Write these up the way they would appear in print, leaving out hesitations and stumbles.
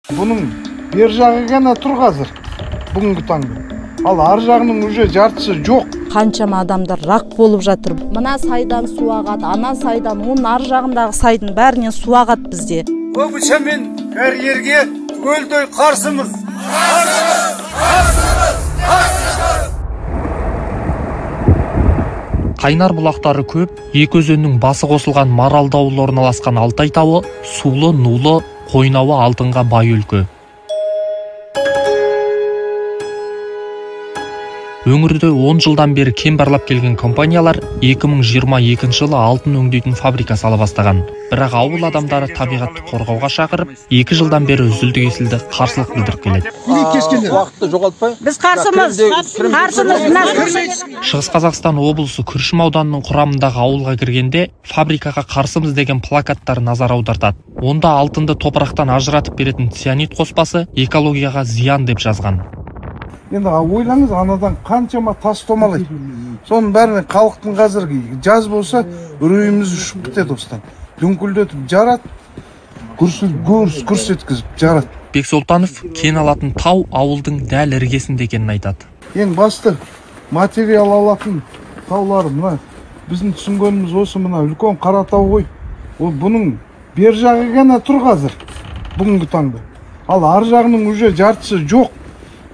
Бұның бер жағы ғана тұр қазір, бүгінгі таңда. Ал ар жағының уже жартысы жоқ. Қаншама адамдар рак болып жатыр. Мына сайдан су ағады, ана сайдан, оның ар жағындағы сайдың бәрінен су ағады бізде. Көбінше мен карьерге түгелдей қарсымыз. Қайнар бұлақтары көп, екі өзеннің басы қосылған Маралды ауылы орналасқан Алтай тауы сулы, нулы, қойнауы алтынға бай өлке. Өңірде 10 жылдан бері кен барлап келген компаниялар 2022 жылы алтын өңдейтін фабрика сала бастаған. Бірақ ауыл адамдары табиғатты қорғауға шақырып, 2 жылдан бері үзілді-кесілді қарсылық білдіріп келеді. Уақытты жоғалтпай. Біз қарсымыз. Шығыс Қазақстан облысы Күршім ауданының құрамындағы ауылға кіргенде фабрикаға қарсымыз деген плакаттар назар аудартады. Онда алтынды топырақтан ажыратып беретін цианид қоспасы экологияға зиян деп жазған. Енді ойлаңыз, анадан қаншама тас томалайды. Соның бәріне халықтың қазіргі жаз болса, үрейіміз ұшып кетеді осыдан. Дүңкілдетіп жарат, күрс еткізіп жарат. Бексұлтанов кен алатын тау ауылдың дәл іргесінде екенін айтады. Ең басты материал алатын таулар мына біздің түсінгеніміз осы мына үлкен Қаратау ғой. Ол бұның бер жағы ғана тұр қазір, бүгінгі таңда. Ал ар жағының уже жартысы жоқ.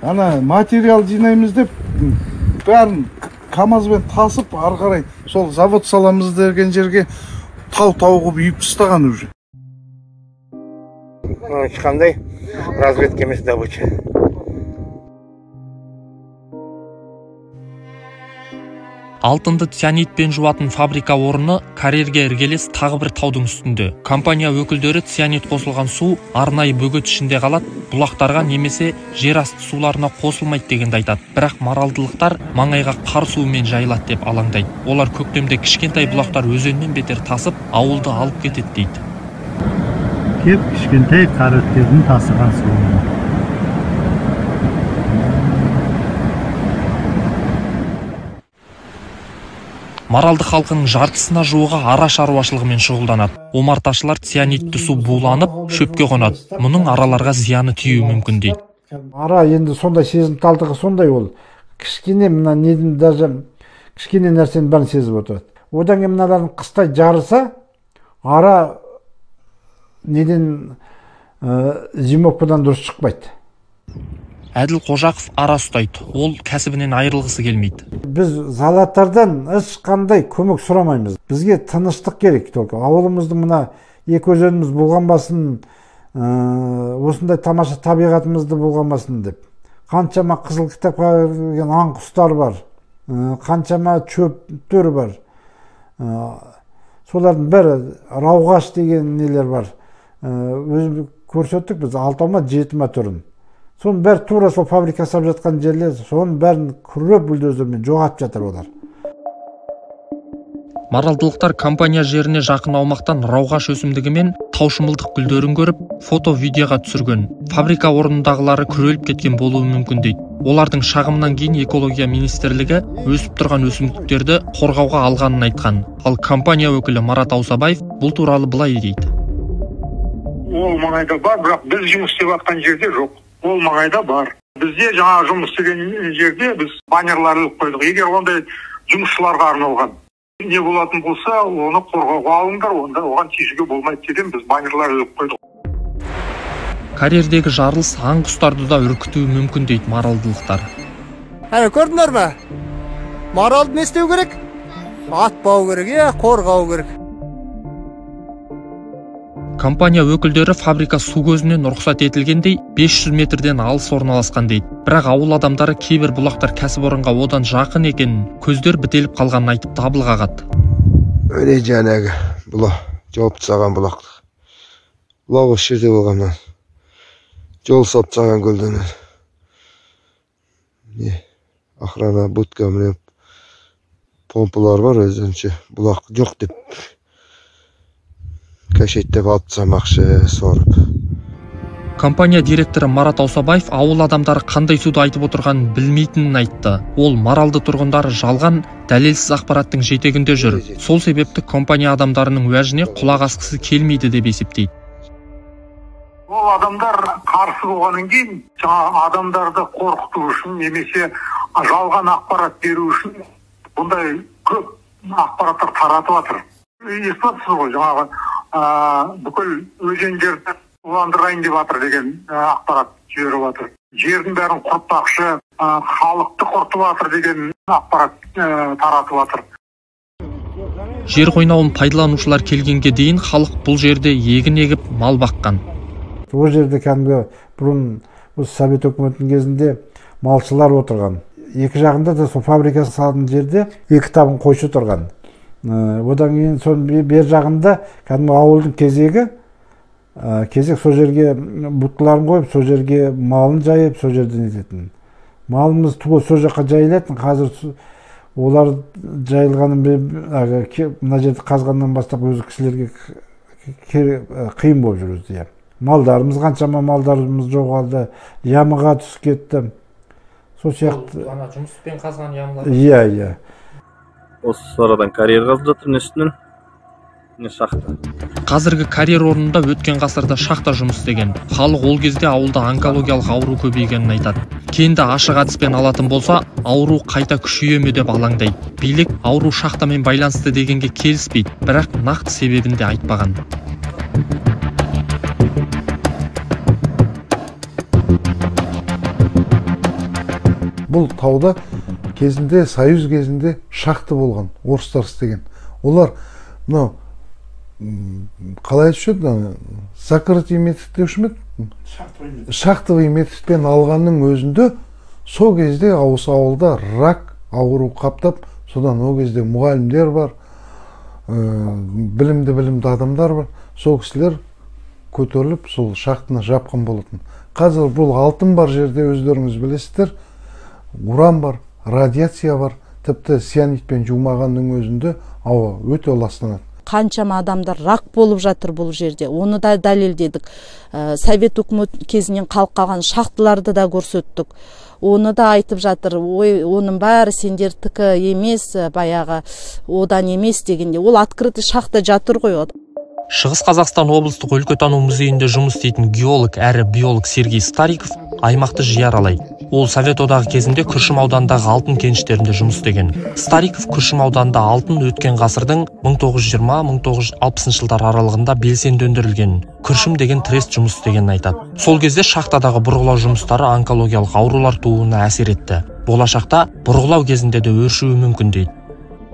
Ана материал жинаймыз деп бәрін КамАЗбен тасып ары қарай сол завод саламыз деген жерге тау қылып үйіп тастаған уже. Ешқандай разведка емес добыча. Алтынды цианидпен жуатын фабрика орны карьерге іргелес тағы бір таудың үстінде. Компания өкілдері цианид қосылған су арнайы бөгет ішінде қалады, бұлақтарға немесе жер асты суларына қосылмайды дегенді айтады. Бірақ маралдылықтар маңайға қар суымен жайылады деп алаңдайды. Олар көктемде кішкентай бұлақтар өзеннен бетер тасып, ауылды алып кетеді дейді. Кеп кішкентай қар өткелдің тасыған суы. Маралды халқының жартысына жуығы ара шаруашылығымен шұғылданады. Омарташылар цианидті су буланып, шөпке қонады. Мұның араларға зияны тиюі мүмкін дейді. Ара енді сондай сезімталдығы сондай ол. Кішкене мына неден даже кішкене нәрсені бәрін сезіп отырады. Одан кейін мыналардың қыстай жарыса, ара неден зимовкадан дұрыс шықпайды. Әділ Қожақов ара ұстайды. Ол кәсібінен айырылғысы келмейді. Біз залаттардан ешқандай көмек сұрамаймыз. Бізге тыныштық керек только. Ауылымыздың мына екі өзеніміз болғанбасын, осындай тамаша табиғатымызды болғанбасын деп. Қаншама қызыл кітапқа кірген аң құстар бар, қаншама шөптер бар. Солардың бәрі рауғаш деген нелер бар. Өзі көрсеттік біз 6-7 түрін. Соның бәрі тура сол фабрика салып жатқан жерлер, соның бәрін күреп бульдозермен жоғалтып жатыр олар. Маралдылықтар компания жеріне жақын аумақтан рауғаш өсімдігі мен таушымылдық гүлдерін көріп, фото-видеоға түсірген. Фабрика орнындағылары күреліп кеткен болуы мүмкін дейді. Олардың шағымнан кейін экология министрлігі өсіп тұрған өсімдіктерді қорғауға алғанын айтқан. Ал компания өкілі Марат Аусабаев бұл туралы былай дейді. Ол маңайда бар, бірақ біз жұмыс істеп жатқан жерде жоқ. Ол маңайда бар. Бізде жаңа жұмыс істеген жерде біз баннерлар іліп қойдық. Егер ондай жұмысшыларға арналған не болатын болса, оны қорғауға алыңдар, онда оған тиісуге болмайды деген біз баннерлар іліп қойдық. Карьердегі жарылыс аң құстарды да үркітуі мүмкін дейді маралдылықтар. Көрдіңдер ме? Маралды не істеу керек? Атпау керек, қорғау керек. Компания өкілдері фабрика су көзінен рұқсат етілгендей 500 метрден алыс орналасқан дейді. Бірақ ауыл адамдары кейбір бұлақтар кәсіпорынға одан жақын екенін, көздер бітеліп қалғанын айтып дабыл қағады. Өне жаңағы бұлақ, жауып тастаған бұлақ. Бұлақ осы жерде болғаннан. Жол салып тастаған көлден. Охрана будка менен помпалар бар, өзінше бұлақ жоқ деп. Кәшеттеп алып тастамақшы сорып. Компания директоры Марат Аусабаев ауыл адамдары қандай суды айтып отырғанын білмейтінін айтты. Ол маралды тұрғындары жалған, дәлелсіз ақпараттың жетегінде жүр. Сол себепті компания адамдарының уәжіне құлақ асқысы келмейді деп есептейді. Ол адамдар қарсы болғаннан кейін жаңа адамдарды қорқыту үшін немесе жалған ақпарат беру үшін бұндай көп ақпараттар таратып жатыр. Естіп ғой жаңағы бүкіл өзендерді уландырайын деп жатыр деген ақпарат жіберіп жатыр. Жердің бәрін құртпақшы, халықты құртып жатыр деген ақпарат таратып жатыр. Жер қойнауын пайдаланушылар келгенге дейін халық бұл жерде егін егіп мал баққан. Ол жерде кәдімгі бұрын осы совет өкіметінің кезінде малшылар отырған. Екі жағында да сол фабрика салынған жерде екі табын қойшы тұрған. Одан кейін соның бер жағында кәдімгі ауылдың кезек сол жерге бұттыларын қойып, сол жерге малын жайып, сол жерден ететін. Малымыз сол жаққа жайылатын. Қазір олар жайылғанын мына жерді қазғаннан бастап өзі кісілерге қиын болып жүрді. Малдарымыз қаншама малдарымыз жоғалды, ямыға түсіп кетті. Сол сияқты. Жұмыспен қазған ямылар. Иә. Осы арадан карьер қазып жатыр, не үстінен, не шахта. Қазіргі карьер орнында өткен ғасырда шахта жұмыс істеген. Халық ол кезде ауылда онкологиялық ауру көбейгенін айтады. Кенді ашық әдіспен алатын болса, ауру қайта күшейе ме деп алаңдайды. Билік ауру шахтамен байланысты дегенге келіспейді, бірақ нақты себебін де айтпаған. Бұл тауда кезінде, Союз кезінде шахта болған, орыстар істеген. Олар, қалай айтышады, закрытый метод деуші ме? Шахтовый методпен алғанның өзінде сол кезде осы ауылда рак ауру қаптап, содан ол кезде мұғалімдер бар, білімді адамдар бар. Сол кісілер көтеріліп, сол шахтаны жапқан болатын. Қазір бұл алтын бар жерде өздеріңіз білесіздер, уран бар, радиация бар, тіпті цианидпен жумағанның өзінде ауа өте ластанады. Қаншама адамдар рак болып жатыр бұл жерде. Оны да дәлелдедік. Совет үкімет кезінен қалып қалған шахталарды да көрсеттік. Оны да айтып жатыр. Оның бәрі сендердікі емес, баяғы одан емес дегенде. Ол открытый шахта жатыр ғой. Шығыс Қазақстан облыстық өлкетану музейінде жұмыс істейтін геолог әрі биолог Сергей Стариков аймақты жиі аралайды. Ол Совет одағы кезінде Күршім ауданындағы алтын кеніштерінде жұмыс істеген. Стариков Күршім ауданында алтын өткен ғасырдың 1920-1960 жылдар аралығында белсенді өндірілген. Күршім деген трест жұмыс істегенін айтады. Сол кезде шахтадағы бұрғылау жұмыстары онкологиялық аурулар тууына әсер етті. Болашақта бұрғылау кезінде де өршуі мүмкін дейді.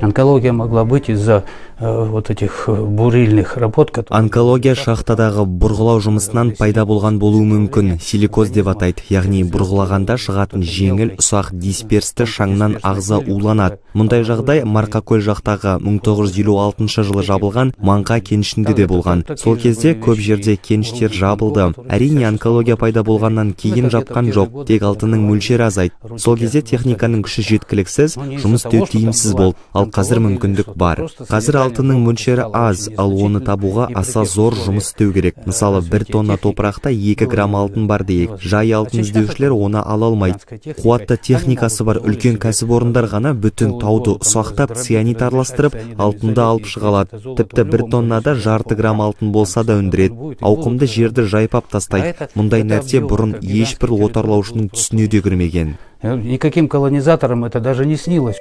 Онкология могла быть из-за вот этих бурильных работ. Онкология шахтадағы бұрғылау жұмысынан пайда болған болуы мүмкін. Силикоз деп атайды, яғни бұрғылағанда шығатын жеңіл ұсақ дисперсті шаңнан ағза уланады. Мұндай жағдай Марқакөл жақтағы 1956 жылы жабылған Маңға кенішінде де болған. Сол кезде көп жерде кеніштер жабылды. Әрине онкология пайда болғаннан кейін жапқан жоқ, тек алтынның мөлшері азайды. Сол кезде техниканың күші жеткіліксіз, жұмыс істеу тиімсіз болды. Ал қазір мүмкіндік бар. Қазір алтынның мөлшері аз, ал оны табуға аса зор жұмыс істеу керек. Мысалы, 1 тонна топырақта 2 грамм алтын бар дейік. Жай алтын іздеушілер оны ала алмайды. Қуатты техникасы бар үлкен кәсіпорындар ғана бүтін тауды ұсақтап, цианид араластырып, алтынды алып шыға алады. Тіпті 1 тоннада жарты грамм алтын болса да өндіреді. Ауқымды жерді жайпап тастайды. Мұндай нәрсе бұрын ешбір отарлаушының түсіне де кірмеген. Никаким колонизаторам это даже не снилось.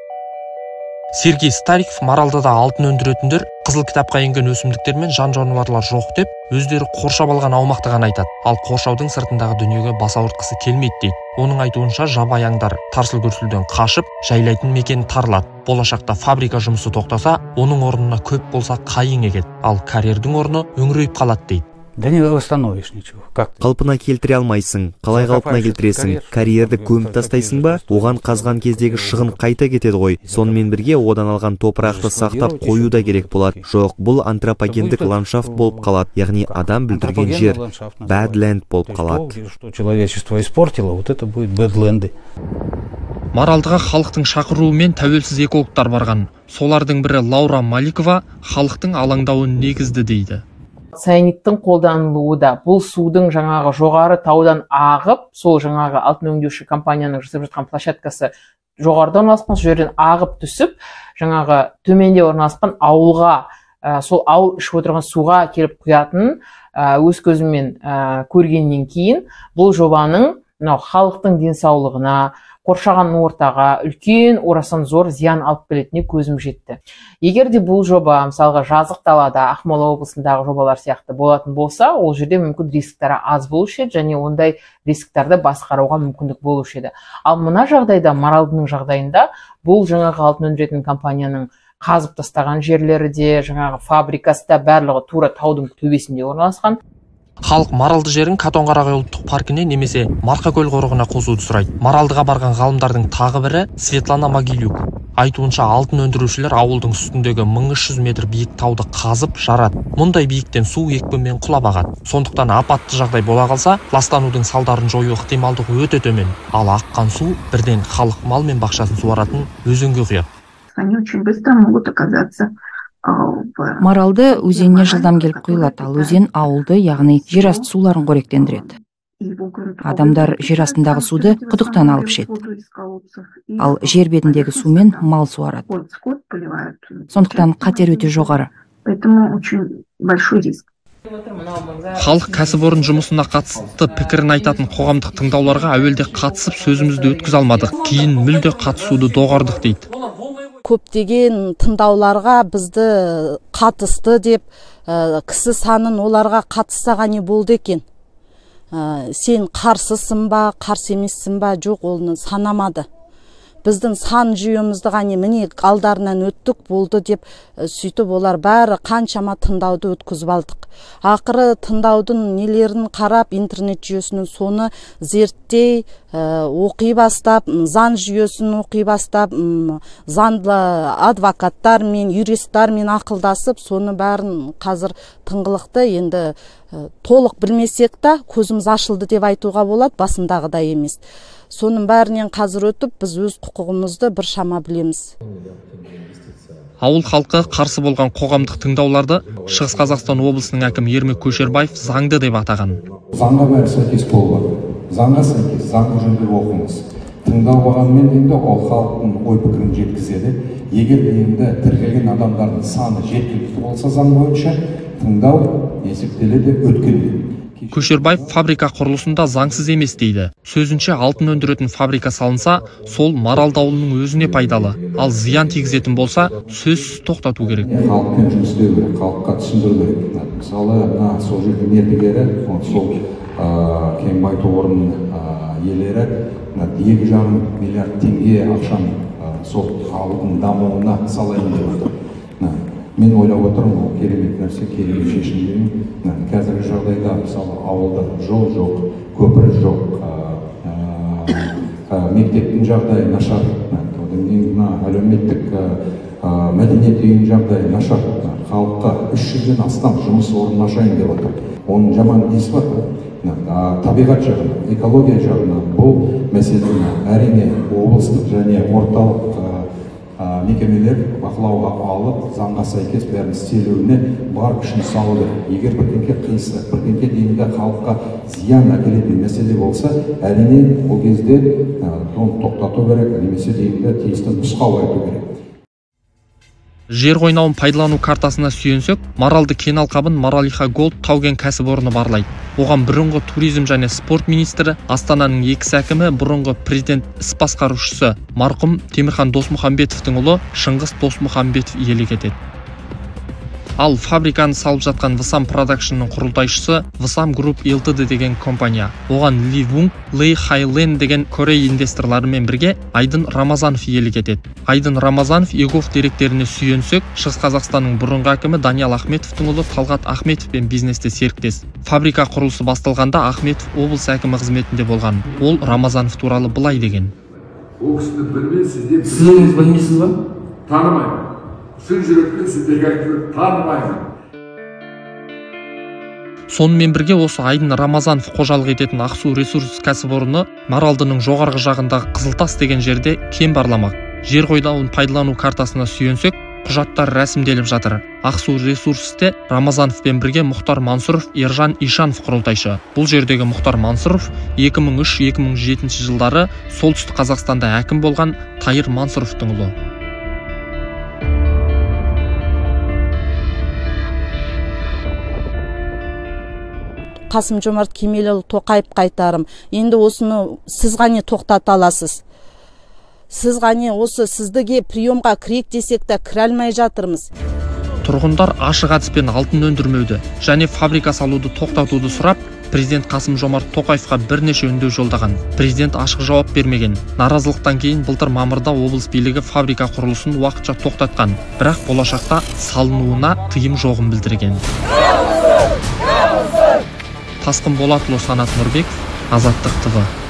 Сергей Стариков Маралдыда алтын өндіретіндер қызыл кітапқа енген өсімдіктер мен жан жануарлар жоқ деп, өздері қоршап алған аумақты ғана айтады. Ал қоршаудың сыртындағы дүниеге бас ауыртқысы келмейді дейді. Оның айтуынша жабайы аңдар тарсыл-гүрсілден қашып, жайлайтын мекен тарылады. Болашақта фабрика жұмысы тоқтаса, оның орнына көп болса қайың егеді. Ал карьердің орны өңірейіп қалады дейді. Да не восстановишь ничего. Как? Қалпына келтіре алмайсың. Қалай қалпына келтіресің? Карьерді көміп тастайсың ба? Оған қазған кездегі шығын қайта кетеді ғой. Сонымен бірге одан алған топырақты сақтап қою да керек болады. Жоқ, бұл антропогендік ландшафт болып қалады. Яғни адам бүлдірген жер. Badland болып қалады. Что человечество испортило, вот это будет badlanды. Маралдыға халықтың шақыруымен тәуелсіз экологтар барған. Солардың бірі Лаура Маликова халықтың алаңдауын негізді дейді. Цианидтің қолданылуы да бұл судың жаңағы жоғары таудан ағып, сол жаңағы алтын өңдеуші компанияның жасап жатқан площадкасы жоғарыда орналасқан, сол жерден ағып түсіп, жаңағы төменде орналасқан ауылға, сол ауыл ішіп отырған суға келіп құятын өз көзіммен көргеннен кейін бұл жобаның халықтың денсаулығына, қоршаған ортаға үлкен орасан зор зиян алып келетініне көзім жетті. Егер де бұл жоба мысалға жазық далада Ақмола облысындағы жобалар сияқты болатын болса, ол жерде мүмкін рисктері аз болушы еді және ондай рисктарды басқаруға мүмкіндік болушы еді. Ал мына жағдайда, Маралдының жағдайында, бұл жаңағы алтын өндіретін компанияның қазып тастаған жерлері де, жаңағы фабрикасы да барлығы тура таудың төбесінде орналасқан. Халық Маралды жерін Катонқарағай ұлттық паркіне немесе Марқакөл қорығына қосуды сұрайды. Маралдыға барған ғалымдардың тағы бірі Светлана Могилюк. Айтуынша алтын өндірушілер ауылдың үстіндегі 1300 метр биік тауды қазып жарады. Мұндай биіктен су екпінмен құлап ағады. Сондықтан апатты жағдай бола қалса, ластанудың салдарын жою ықтималдығы өте төмен. Ал аққан су бірден халық мал мен бақшасын суаратын өзенге құяды. Они очень быстро могут оказаться Маралды өзеніне жылдам келіп құйылады, ал өзен ауылды, яғни жер асты суларын қоректендіреді. Адамдар жер астындағы суды құдықтан алып ішеді. Ал жер бетіндегі сумен мал суарады. Сондықтан қатер өте жоғары. Халық кәсіпорын жұмысына қатысты пікірін айтатын қоғамдық тыңдауларға әуелде қатысып сөзімізді өткізе алмадық, кейін мүлде қатысуды доғардық дейді. Көптеген тыңдауларға бізді қатысты деп, кісі санын оларға қатыссаға не болды екен. Сен қарсысың ба, қарсы емессің ба, жоқ, оны санамады. Біздің сан жүйемізді ғане міне алдарынан өттік болды деп, сөйтіп олар бәрі қаншама тыңдауды өткізіп алдық. Ақыры тыңдаудың нелерін қарап, интернет жүйесінің соны зерттей, оқи бастап, заң жүйесін оқи бастап, заңды адвокаттармен, юристармен ақылдасып, соны бәрін қазір тыңғылықты, енді толық білмесек та көзіміз ашылды деп айтуға болады, басындағыдай емес. Соның бәрінен қазір өтіп, біз өз құқығымызды бір шама білеміз. Ауыл халқы қарсы болған қоғамдық тыңдауларды Шығыс Қазақстан облысының әкімі Ермек Көшербаев заңды деп атаған. Заңға бәрі сәйкес болу. Заңға сәйкес, заңды жөнді оқыңыз. Тыңдау болғанмен енді ол халықтың ой пікірін жеткізеді. Егер енді тіркелген адамдардың саны жеткілікті болса заң бойынша, тыңдау есептеледі, өткелді. Көшербаев фабрика құрылысында заңсыз емес дейді. Сөзінше алтын өндіретін фабрика салынса, сол Маралды ауылының өзіне пайдалы. Ал зиян тигізетін болса, сөзсіз тоқтату керек. Халықпен жұмыс істеу керек, халыққа түсіндіру керек. Мысалы, сол жердің мердігері, сол кен байыту орнының иелері 2,5 миллиард теңге ақшаны сол ауылдың дамуына салайын деп отыр. Мен ойлап отырмын, ол керемет нәрсе, керемет шешім деймін. Қазіргі жағдайда мысалы ауылда жол жоқ, көпір жоқ, мектептің жағдайы нашар, әлеуметтік мәдениет үйінің жағдайы нашар. Халыққа 300-ден астам жұмыс орнын ашайын деп отыр. Оның жаман несі бар? Табиғат жағынан, экология жағынан бұл мәселені әрине облыстық және орталық мекемелер бақылауға алып, заңға сәйкес бәрін істелуіне бар күшін салу керек. Егер бірдеңке қисы, бірдеңке дейінгі халыққа зиян әкелетін мәселе болса, әрине ол кезде оны тоқтату керек, немесе дейінгі тиісті нұсқау айту керек. Жер қойнауын пайдалану картасына сүйенсек, Маралды кен алқабын Маралиха Голд тау-кен кәсіпорны барлайды. Оған бұрынғы туризм және спорт министрі, Астананың екіс әкімі, бұрынғы президент іс басқарушысы марқұм Темірхан Досмұхамбетовтің ұлы Шыңғыс Досмұхамбетов иелік етеді. Ал фабриканы салып жатқан Высам Продакшнның құрылтайшысы Высам Group Ltd деген компания. Оған Ли Вунг, Лей Хайлен деген Корей инвесторларымен бірге Айдын Рамазанов иелік етеді. Айдын Рамазанов егов деректеріне сүйенсек, Шығыс Қазақстанның бұрынғы әкімі Даниал Ахметовтың ұлы Талғат Ахметовпен бизнесте серіктес. Фабрика құрылысы басталғанда Ахметов облыс әкімі қызметінде болған. Ол Рамазанов туралы былай деген. Ол кісіні білмейсіз, сіз білмейсіз ба? Танымаймын. Шын жүрекпен сіздерге айтып танымаймын. Сонымен бірге осы Айдын Рамазанов қожалық ететін Ақсу ресурс кәсіпорны Маралдының жоғарғы жағындағы Қызылтас деген жерде кен барламақ. Жер қойнауын пайдалану картасына сүйенсек, құжаттар рәсімделіп жатыр. Ақсу ресурсте Рамазановпен бірге Мұхтар Мансұров, Ержан Ишанов құрылтайшы. Бұл жердегі Мұхтар Мансұров 2003-2007 жылдары солтүстік Қазақстанда әкім болған Тайыр Мансұровтың ұлы. Қасым Жомарт Кемелұлы Тоқаевқа айтарым, енді осыны сіз ғане тоқтата аласыз. Сіз ғане осы сіздіге приемға кірек десек те кіре алмай жатырмыз. Тұрғындар ашық әдіспен алтын өндірмеуді және фабрика салуды тоқтатуды сұрап, президент Қасым Жомарт Тоқаевқа бірнеше үндеу жолдаған. Президент ашық жауап бермеген. Наразылықтан кейін былтыр мамырда облыс билігі фабрика құрылысын уақытша тоқтатқан, бірақ болашақта салынуына тыйым жоғын білдірген. Тасқын Болатұлы, Санат Нұрбеков, Азаттық ТV.